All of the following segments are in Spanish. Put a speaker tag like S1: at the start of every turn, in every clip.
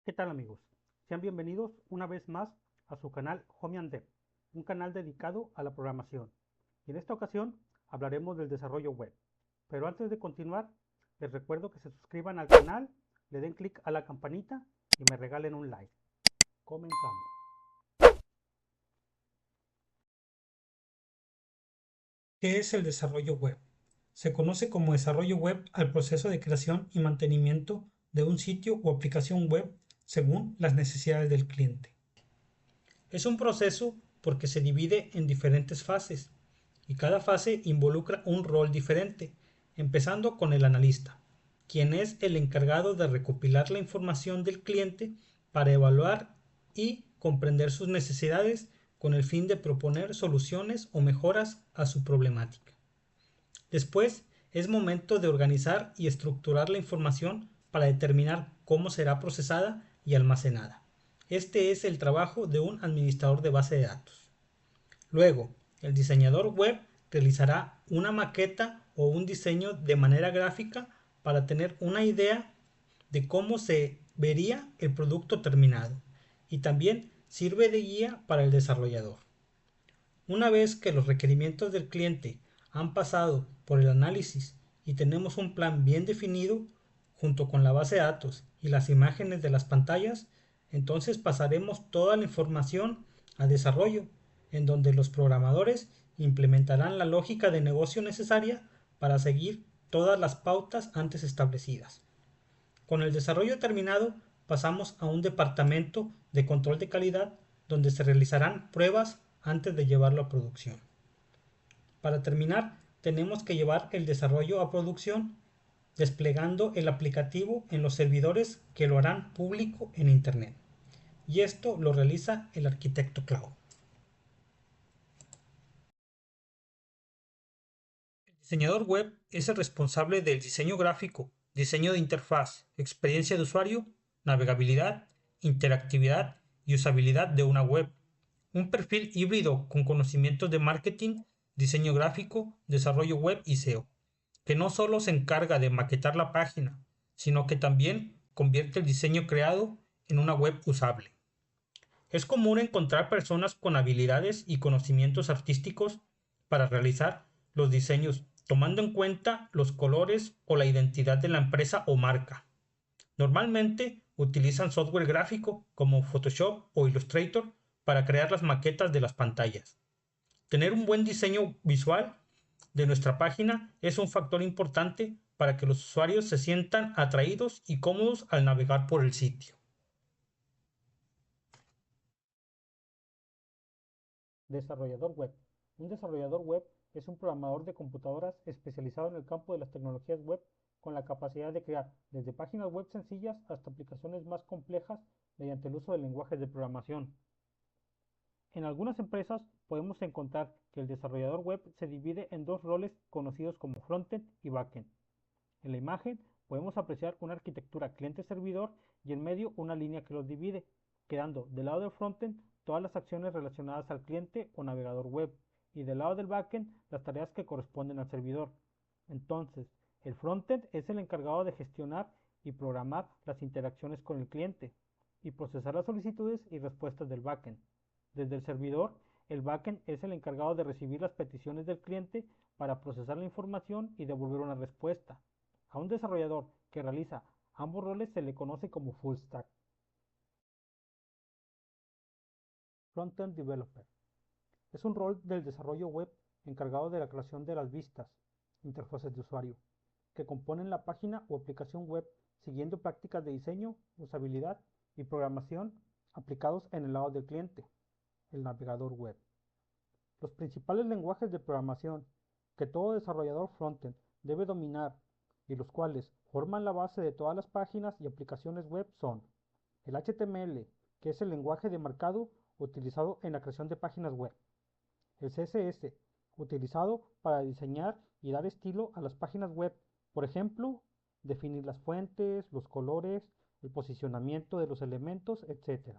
S1: ¿Qué tal amigos? Sean bienvenidos una vez más a su canal Home and Dev, un canal dedicado a la programación. Y en esta ocasión hablaremos del desarrollo web. Pero antes de continuar, les recuerdo que se suscriban al canal, le den clic a la campanita y me regalen un like. Comenzamos.
S2: ¿Qué es el desarrollo web? Se conoce como desarrollo web al proceso de creación y mantenimiento de un sitio o aplicación web según las necesidades del cliente. Es un proceso porque se divide en diferentes fases y cada fase involucra un rol diferente, empezando con el analista, quien es el encargado de recopilar la información del cliente para evaluar y comprender sus necesidades con el fin de proponer soluciones o mejoras a su problemática. Después, es momento de organizar y estructurar la información para determinar cómo será procesada y almacenada. Este es el trabajo de un administrador de base de datos. Luego, el diseñador web realizará una maqueta o un diseño de manera gráfica para tener una idea de cómo se vería el producto terminado y también sirve de guía para el desarrollador. Una vez que los requerimientos del cliente han pasado por el análisis y tenemos un plan bien definido, junto con la base de datos y las imágenes de las pantallas, entonces pasaremos toda la información a desarrollo, en donde los programadores implementarán la lógica de negocio necesaria para seguir todas las pautas antes establecidas. Con el desarrollo terminado, pasamos a un departamento de control de calidad donde se realizarán pruebas antes de llevarlo a producción. Para terminar, tenemos que llevar el desarrollo a producción desplegando el aplicativo en los servidores que lo harán público en Internet. Y esto lo realiza el arquitecto cloud. El diseñador web es el responsable del diseño gráfico, diseño de interfaz, experiencia de usuario, navegabilidad, interactividad y usabilidad de una web. Un perfil híbrido con conocimientos de marketing, diseño gráfico, desarrollo web y SEO, que no solo se encarga de maquetar la página, sino que también convierte el diseño creado en una web usable. Es común encontrar personas con habilidades y conocimientos artísticos para realizar los diseños, tomando en cuenta los colores o la identidad de la empresa o marca. Normalmente utilizan software gráfico como Photoshop o Illustrator para crear las maquetas de las pantallas. Tener un buen diseño visual de nuestra página es un factor importante para que los usuarios se sientan atraídos y cómodos al navegar por el sitio.
S1: Desarrollador web. Un desarrollador web es un programador de computadoras especializado en el campo de las tecnologías web con la capacidad de crear desde páginas web sencillas hasta aplicaciones más complejas mediante el uso de lenguajes de programación. En algunas empresas podemos encontrar que el desarrollador web se divide en dos roles conocidos como frontend y backend. En la imagen podemos apreciar una arquitectura cliente-servidor y en medio una línea que los divide, quedando del lado del frontend todas las acciones relacionadas al cliente o navegador web y del lado del backend las tareas que corresponden al servidor. Entonces, el frontend es el encargado de gestionar y programar las interacciones con el cliente y procesar las solicitudes y respuestas del backend. Desde el servidor, el backend es el encargado de recibir las peticiones del cliente para procesar la información y devolver una respuesta. A un desarrollador que realiza ambos roles se le conoce como full stack. Frontend Developer. Es un rol del desarrollo web encargado de la creación de las vistas, interfaces de usuario, que componen la página o aplicación web siguiendo prácticas de diseño, usabilidad y programación aplicados en el lado del cliente, el navegador web. Los principales lenguajes de programación que todo desarrollador frontend debe dominar y los cuales forman la base de todas las páginas y aplicaciones web son el HTML, que es el lenguaje de marcado utilizado en la creación de páginas web, el CSS, utilizado para diseñar y dar estilo a las páginas web, por ejemplo, definir las fuentes, los colores, el posicionamiento de los elementos, etc.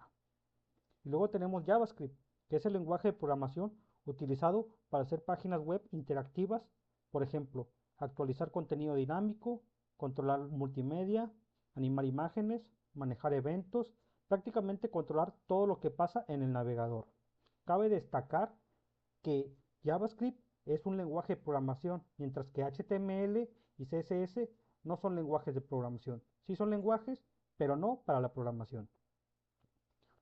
S1: Y luego tenemos JavaScript, que es el lenguaje de programación utilizado para hacer páginas web interactivas, por ejemplo, actualizar contenido dinámico, controlar multimedia, animar imágenes, manejar eventos, prácticamente controlar todo lo que pasa en el navegador. Cabe destacar que JavaScript es un lenguaje de programación, mientras que HTML y CSS no son lenguajes de programación. Sí son lenguajes, pero no para la programación.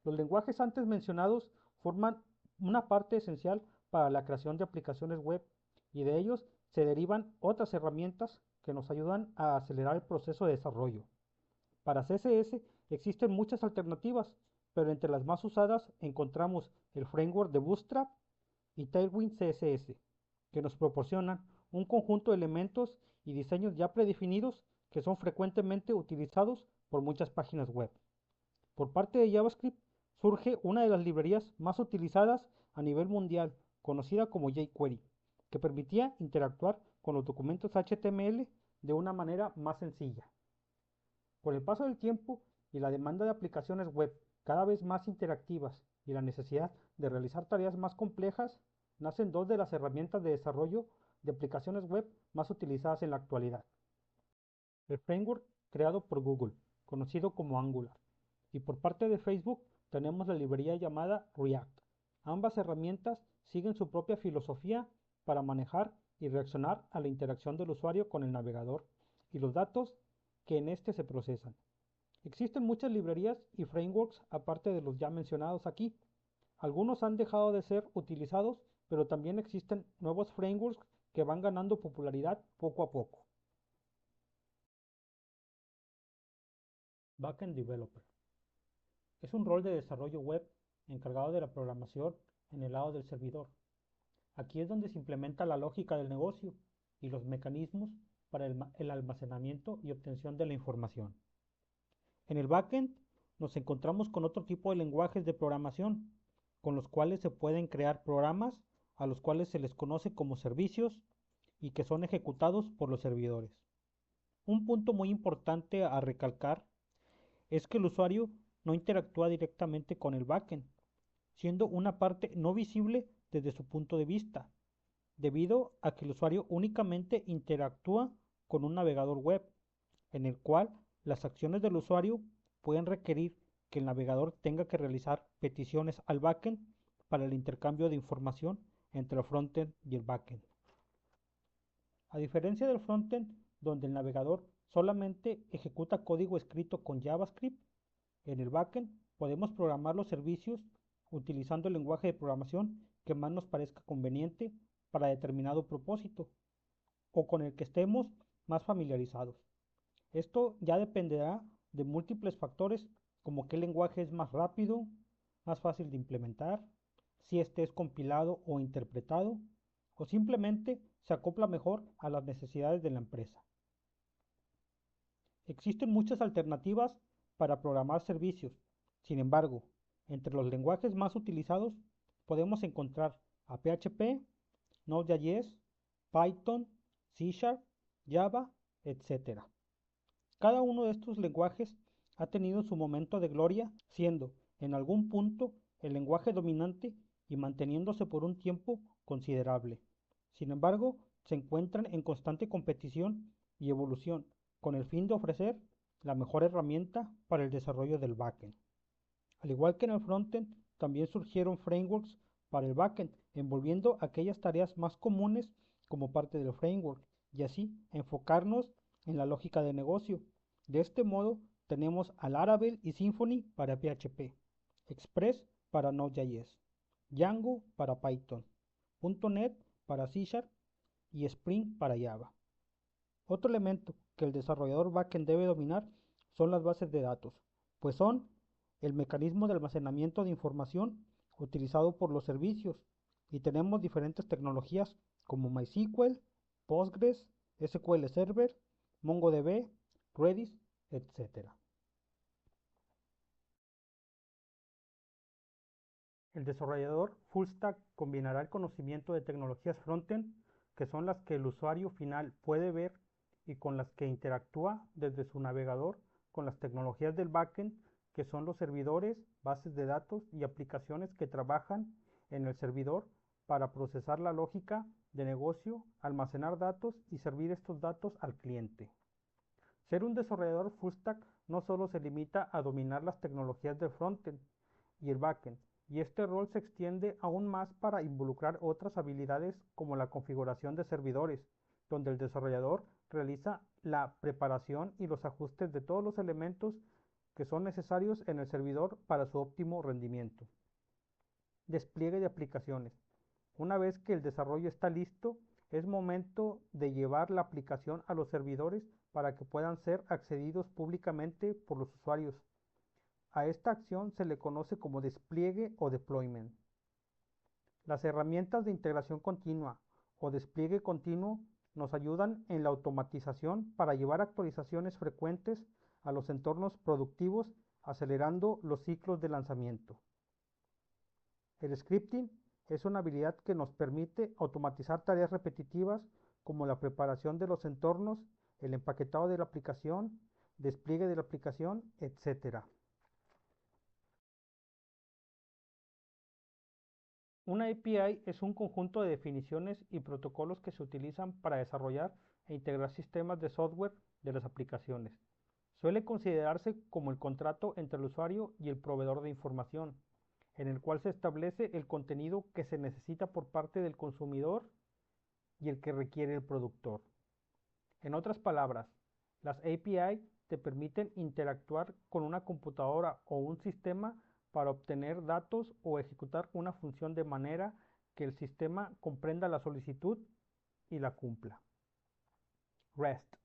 S1: Los lenguajes antes mencionados forman una parte esencial para la creación de aplicaciones web y de ellos se derivan otras herramientas que nos ayudan a acelerar el proceso de desarrollo. Para CSS existen muchas alternativas, pero entre las más usadas encontramos el framework de Bootstrap y Tailwind CSS, que nos proporcionan un conjunto de elementos y diseños ya predefinidos que son frecuentemente utilizados por muchas páginas web. Por parte de JavaScript surge una de las librerías más utilizadas a nivel mundial, conocida como jQuery, que permitía interactuar con los documentos HTML de una manera más sencilla. Con el paso del tiempo y la demanda de aplicaciones web cada vez más interactivas y la necesidad de realizar tareas más complejas, nacen dos de las herramientas de desarrollo de aplicaciones web más utilizadas en la actualidad. El framework creado por Google, conocido como Angular, y por parte de Facebook tenemos la librería llamada React. Ambas herramientas siguen su propia filosofía para manejar y reaccionar a la interacción del usuario con el navegador y los datos que en este se procesan. Existen muchas librerías y frameworks aparte de los ya mencionados aquí. Algunos han dejado de ser utilizados, pero también existen nuevos frameworks que van ganando popularidad poco a poco. Backend Developer es un rol de desarrollo web encargado de la programación en el lado del servidor. Aquí es donde se implementa la lógica del negocio y los mecanismos para el almacenamiento y obtención de la información. En el backend nos encontramos con otro tipo de lenguajes de programación, con los cuales se pueden crear programas a los cuales se les conoce como servicios y que son ejecutados por los servidores. Un punto muy importante a recalcar es que el usuario no interactúa directamente con el backend, siendo una parte no visible desde su punto de vista, debido a que el usuario únicamente interactúa con un navegador web, en el cual las acciones del usuario pueden requerir que el navegador tenga que realizar peticiones al backend para el intercambio de información entre el frontend y el backend. A diferencia del frontend, donde el navegador solamente ejecuta código escrito con JavaScript, en el backend podemos programar los servicios utilizando el lenguaje de programación que más nos parezca conveniente para determinado propósito o con el que estemos más familiarizados. Esto ya dependerá de múltiples factores como qué lenguaje es más rápido, más fácil de implementar, si este es compilado o interpretado, o simplemente se acopla mejor a las necesidades de la empresa. Existen muchas alternativas para programar servicios. Sin embargo, entre los lenguajes más utilizados podemos encontrar a PHP, Node.js, Python, C#, Java, etc. Cada uno de estos lenguajes ha tenido su momento de gloria, siendo en algún punto el lenguaje dominante y manteniéndose por un tiempo considerable. Sin embargo, se encuentran en constante competición y evolución, con el fin de ofrecer la mejor herramienta para el desarrollo del backend. Al igual que en el frontend, también surgieron frameworks para el backend, envolviendo aquellas tareas más comunes como parte del framework, y así enfocarnos en la lógica de negocio. De este modo, tenemos a Laravel y Symfony para PHP, Express para Node.js, Django para Python, .NET para C# y Spring para Java. Otro elemento que el desarrollador backend debe dominar son las bases de datos, pues son el mecanismo de almacenamiento de información utilizado por los servicios y tenemos diferentes tecnologías como MySQL, Postgres, SQL Server, MongoDB, Redis, etc. El desarrollador full stack combinará el conocimiento de tecnologías frontend, que son las que el usuario final puede ver y con las que interactúa desde su navegador, con las tecnologías del backend, que son los servidores, bases de datos y aplicaciones que trabajan en el servidor para procesar la lógica de negocio, almacenar datos y servir estos datos al cliente. Ser un desarrollador full stack no solo se limita a dominar las tecnologías del frontend y el backend, y este rol se extiende aún más para involucrar otras habilidades como la configuración de servidores, donde el desarrollador realiza la preparación y los ajustes de todos los elementos que son necesarios en el servidor para su óptimo rendimiento. Despliegue de aplicaciones. Una vez que el desarrollo está listo, es momento de llevar la aplicación a los servidores para que puedan ser accedidos públicamente por los usuarios. A esta acción se le conoce como despliegue o deployment. Las herramientas de integración continua o despliegue continuo nos ayudan en la automatización para llevar actualizaciones frecuentes a los entornos productivos, acelerando los ciclos de lanzamiento. El scripting es una habilidad que nos permite automatizar tareas repetitivas como la preparación de los entornos, el empaquetado de la aplicación, despliegue de la aplicación, etc. Una API es un conjunto de definiciones y protocolos que se utilizan para desarrollar e integrar sistemas de software de las aplicaciones. Suele considerarse como el contrato entre el usuario y el proveedor de información, en el cual se establece el contenido que se necesita por parte del consumidor y el que requiere el productor. En otras palabras, las API te permiten interactuar con una computadora o un sistema para obtener datos o ejecutar una función de manera que el sistema comprenda la solicitud y la cumpla. REST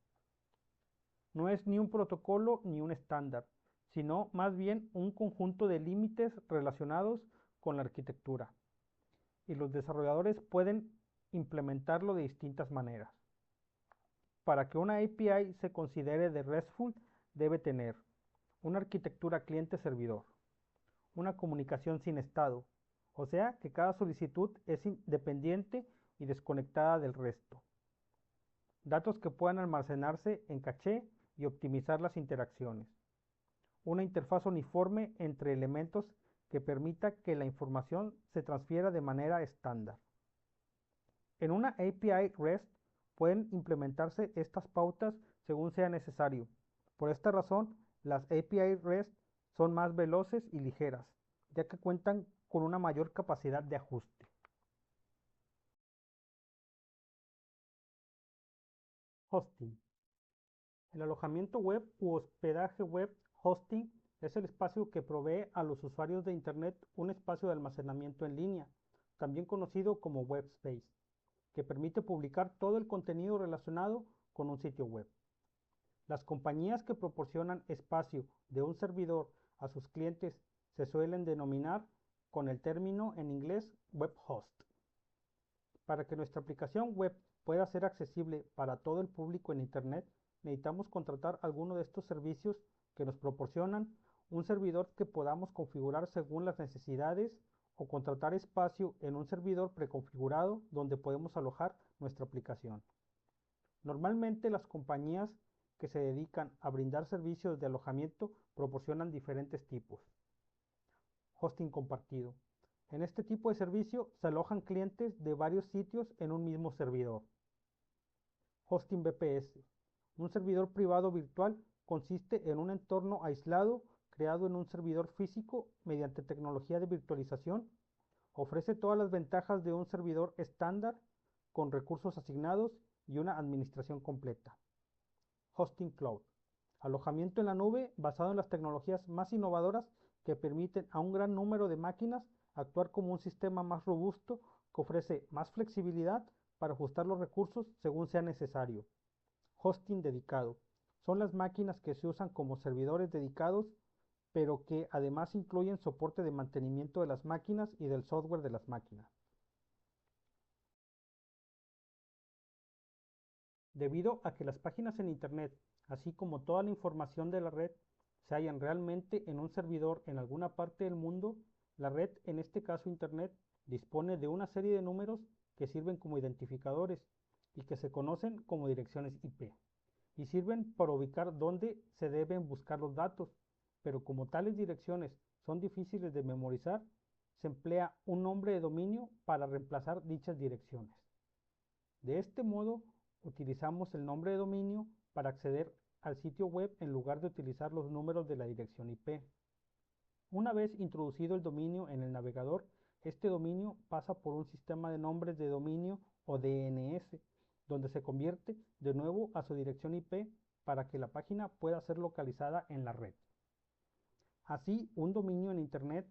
S1: no es ni un protocolo ni un estándar, sino más bien un conjunto de límites relacionados con la arquitectura, y los desarrolladores pueden implementarlo de distintas maneras. Para que una API se considere de RESTful, debe tener una arquitectura cliente-servidor, una comunicación sin estado, o sea que cada solicitud es independiente y desconectada del resto. Datos que puedan almacenarse en caché y optimizar las interacciones. Una interfaz uniforme entre elementos que permita que la información se transfiera de manera estándar. En una API REST pueden implementarse estas pautas según sea necesario. Por esta razón, las API REST son más veloces y ligeras, ya que cuentan con una mayor capacidad de ajuste. Hosting. El alojamiento web u hospedaje web hosting es el espacio que provee a los usuarios de Internet un espacio de almacenamiento en línea, también conocido como web space, que permite publicar todo el contenido relacionado con un sitio web. Las compañías que proporcionan espacio de un servidor a sus clientes se suelen denominar con el término en inglés web host. Para que nuestra aplicación web pueda ser accesible para todo el público en Internet, necesitamos contratar alguno de estos servicios que nos proporcionan un servidor que podamos configurar según las necesidades o contratar espacio en un servidor preconfigurado donde podemos alojar nuestra aplicación. Normalmente las compañías que se dedican a brindar servicios de alojamiento proporcionan diferentes tipos. Hosting compartido. En este tipo de servicio se alojan clientes de varios sitios en un mismo servidor. Hosting VPS. Un servidor privado virtual consiste en un entorno aislado creado en un servidor físico mediante tecnología de virtualización. Ofrece todas las ventajas de un servidor estándar con recursos asignados y una administración completa. Hosting Cloud. Alojamiento en la nube basado en las tecnologías más innovadoras que permiten a un gran número de máquinas actuar como un sistema más robusto que ofrece más flexibilidad para ajustar los recursos según sea necesario. Hosting dedicado. Son las máquinas que se usan como servidores dedicados, pero que además incluyen soporte de mantenimiento de las máquinas y del software de las máquinas. Debido a que las páginas en Internet, así como toda la información de la red, se hallan realmente en un servidor en alguna parte del mundo, la red, en este caso Internet, dispone de una serie de números que sirven como identificadores y que se conocen como direcciones IP, y sirven para ubicar dónde se deben buscar los datos, pero como tales direcciones son difíciles de memorizar, se emplea un nombre de dominio para reemplazar dichas direcciones. De este modo, utilizamos el nombre de dominio para acceder al sitio web en lugar de utilizar los números de la dirección IP. Una vez introducido el dominio en el navegador, este dominio pasa por un sistema de nombres de dominio o DNS, donde se convierte de nuevo a su dirección IP para que la página pueda ser localizada en la red. Así, un dominio en Internet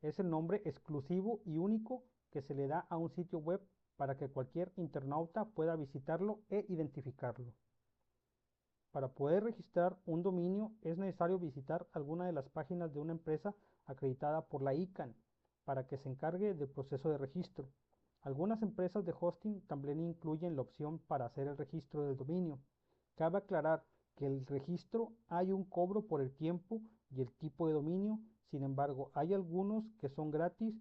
S1: es el nombre exclusivo y único que se le da a un sitio web para que cualquier internauta pueda visitarlo e identificarlo. Para poder registrar un dominio es necesario visitar alguna de las páginas de una empresa acreditada por la ICANN para que se encargue del proceso de registro. Algunas empresas de hosting también incluyen la opción para hacer el registro del dominio. Cabe aclarar que el registro hay un cobro por el tiempo y el tipo de dominio, sin embargo hay algunos que son gratis,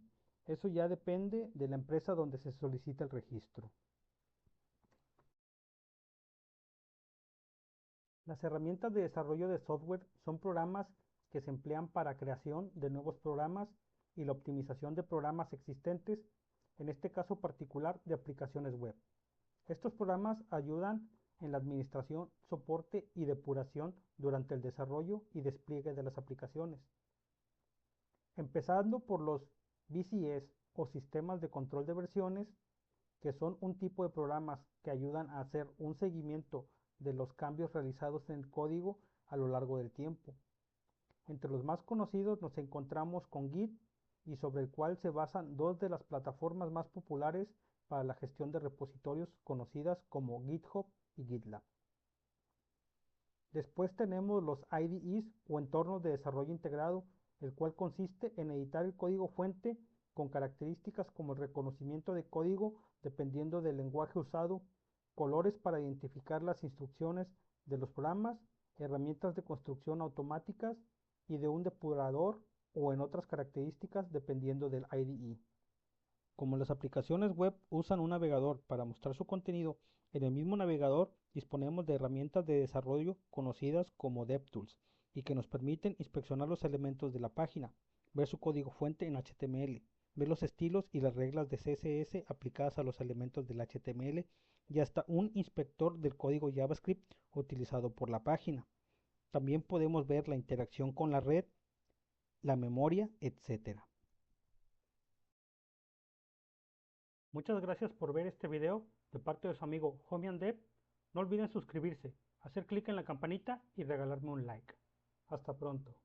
S1: eso ya depende de la empresa donde se solicita el registro. Las herramientas de desarrollo de software son programas que se emplean para creación de nuevos programas y la optimización de programas existentes, en este caso particular de aplicaciones web. Estos programas ayudan en la administración, soporte y depuración durante el desarrollo y despliegue de las aplicaciones. Empezando por los VCS o sistemas de control de versiones, que son un tipo de programas que ayudan a hacer un seguimiento de los cambios realizados en el código a lo largo del tiempo. Entre los más conocidos nos encontramos con Git, y sobre el cual se basan dos de las plataformas más populares para la gestión de repositorios conocidas como GitHub y GitLab. Después tenemos los IDEs o entornos de desarrollo integrado, el cual consiste en editar el código fuente con características como el reconocimiento de código dependiendo del lenguaje usado, colores para identificar las instrucciones de los programas, herramientas de construcción automáticas y de un depurador o en otras características dependiendo del IDE. Como las aplicaciones web usan un navegador para mostrar su contenido, en el mismo navegador disponemos de herramientas de desarrollo conocidas como DevTools y que nos permiten inspeccionar los elementos de la página, ver su código fuente en HTML, ver los estilos y las reglas de CSS aplicadas a los elementos del HTML y hasta un inspector del código JavaScript utilizado por la página. También podemos ver la interacción con la red, la memoria, etc. Muchas gracias por ver este video de parte de su amigo HomianDev. No olviden suscribirse, hacer clic en la campanita y regalarme un like. Hasta pronto.